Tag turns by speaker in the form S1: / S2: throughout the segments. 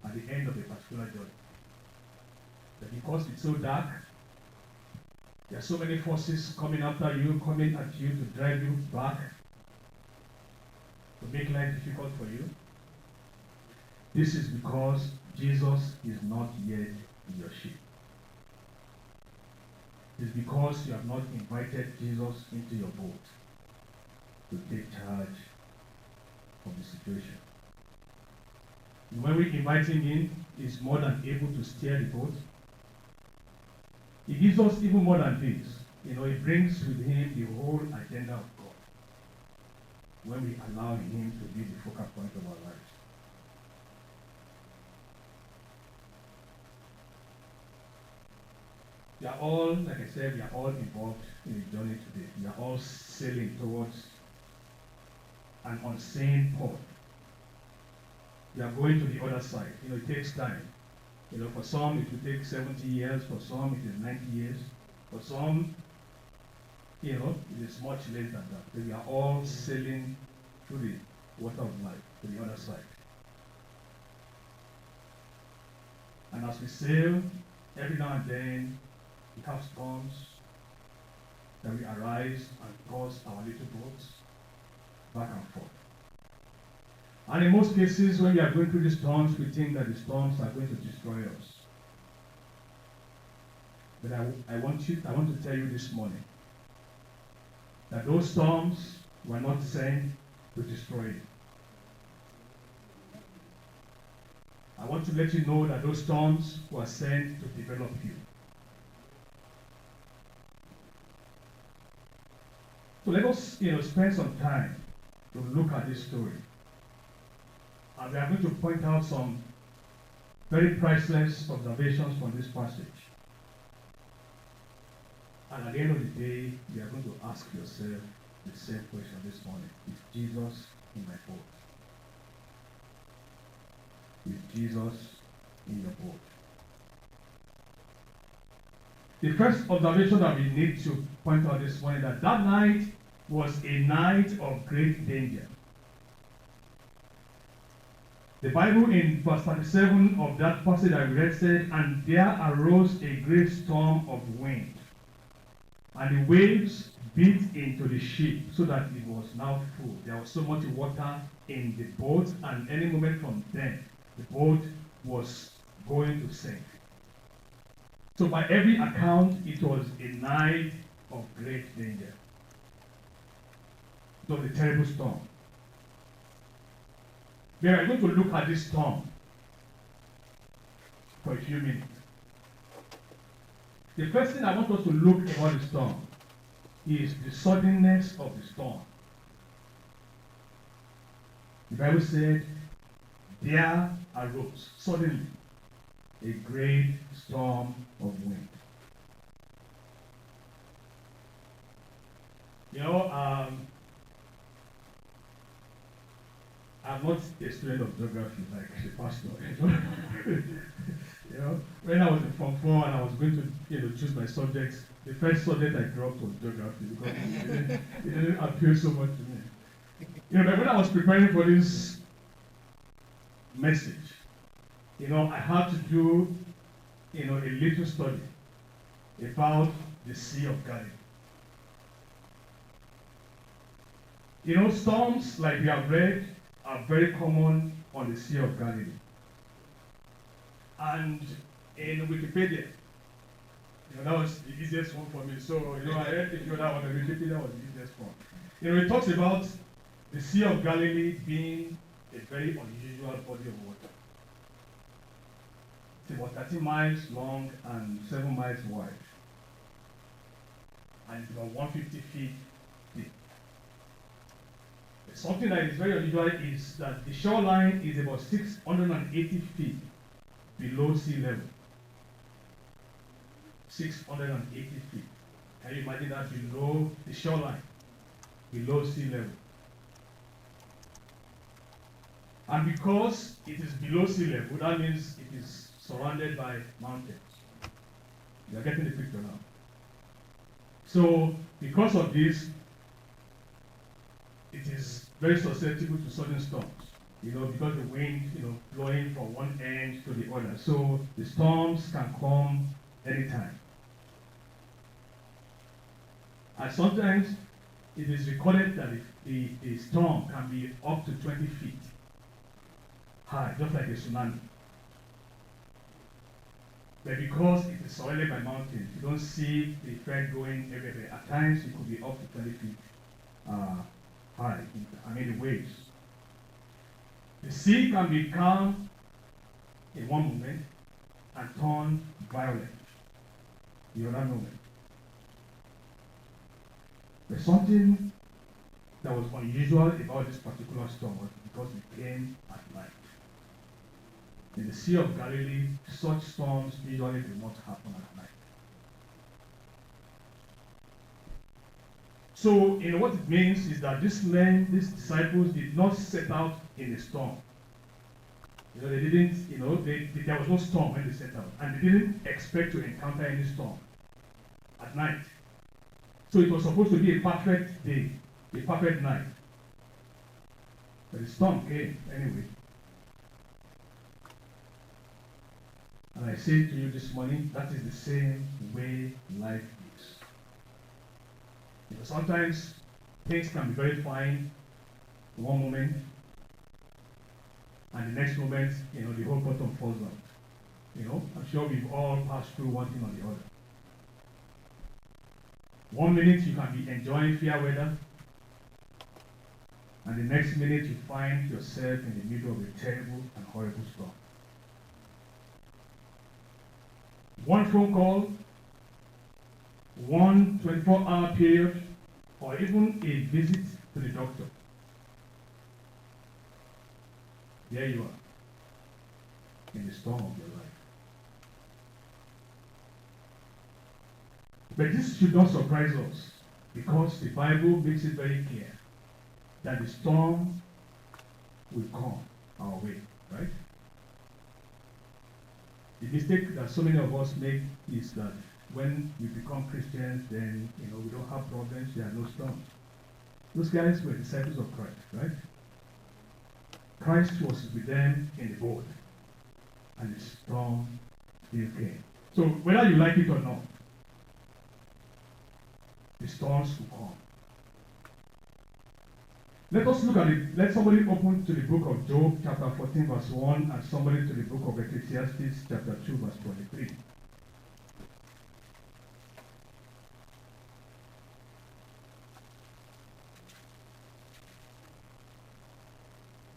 S1: at the end of a particular journey. That because it's so dark, there are so many forces coming after you, coming at you to drive you back, to make life difficult for you. This is because Jesus is not yet in your ship. It's because you have not invited Jesus into your boat to take charge of the situation. When we invite him in, he's more than able to steer the boat. He gives us even more than this. He brings with him the whole agenda of God when we allow him to be the focal point of our lives. We are all, like I said, we are all involved in the journey today. We are all sailing towards an unseen port. We are going to the other side. It takes time. For some it will take 70 years, for some it is 90 years, for some, it is much less than that. But we are all sailing through the water of life to the other side. And as we sail, every now and then we have storms that will arise and toss our little boats back and forth. And in most cases, when we are going through the storms, we think that the storms are going to destroy us. But I want to tell you this morning that those storms were not sent to destroy you. I want to let you know that those storms were sent to develop you. So let us, spend some time to look at this story. And we are going to point out some very priceless observations from this passage. And at the end of the day, you are going to ask yourself the same question this morning. Is Jesus in my boat? Is Jesus in your boat? The first observation that we need to point out this morning is that night was a night of great danger. The Bible in verse 37 of that passage I read said, "And there arose a great storm of wind, and the waves beat into the ship so that it was now full." There was so much water in the boat, and any moment from then, the boat was going to sink. So by every account, it was a night of great danger. It was a terrible storm. We are going to look at this storm for a few minutes. The first thing I want us to look about the storm is the suddenness of the storm. The Bible said, there arose suddenly a great storm of wind. I'm not a student of geography like the pastor. When I was in Form 4 and I was going to choose my subjects, the first subject I dropped was geography because it didn't appeal so much to me. But when I was preparing for this message, I had to do, a little study about the Sea of Galilee. Storms, like we have read, are very common on the Sea of Galilee. And in Wikipedia, that was the easiest one for me. So, I read that one, and Wikipedia was the easiest one. It talks about the Sea of Galilee being a very unusual body of water. It's about 30 miles long and 7 miles wide. And it's about 150 feet deep. Something that is very unusual is that the shoreline is about 680 feet below sea level. 680 feet. Can you imagine that below the shoreline, below sea level? And because it is below sea level, that means it is surrounded by mountains. You are getting the picture now. So, because of this, it is very susceptible to sudden storms. because the wind, blowing from one end to the other. So the storms can come anytime. And sometimes it is recorded that the storm can be up to 20 feet high, just like a tsunami. But because it is surrounded by mountains, you don't see the effect going everywhere. At times, it could be up to 20 feet high. The waves. The sea can be calm in one moment and turn violent the other moment. But something that was unusual about this particular storm was because it came at night. In the Sea of Galilee, such storms usually do not happen at night. So, what it means is that these disciples did not set out in a storm. They didn't, there was no storm when they set out, and they didn't expect to encounter any storm at night. So it was supposed to be a perfect day, a perfect night. But the storm came anyway. And I say to you this morning, that is the same way life is. Sometimes things can be very fine in one moment, and the next moment, the whole bottom falls out. I'm sure we've all passed through one thing or the other. One minute you can be enjoying fair weather, and the next minute you find yourself in the middle of a terrible and horrible storm. One phone call, one 24-hour period, or even a visit to the doctor. There you are, in the storm of your life. But this should not surprise us, because the Bible makes it very clear that the storm will come our way, right? The mistake that so many of us make is that when we become Christians, then we don't have problems, there are no storms. Those guys were disciples of Christ, right? Christ was with them in the boat, and the storm still came. So whether you like it or not, the storms will come. Let us look at it. Let somebody open to the book of Job, chapter 14, verse 1, and somebody to the book of Ecclesiastes, chapter 2, verse 23.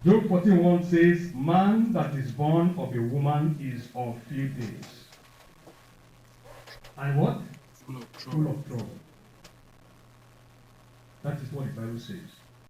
S1: Job 14:1 says, "Man that is born of a woman is of few days." And what?
S2: Full of trouble.
S1: Full of trouble. That is what the Bible says.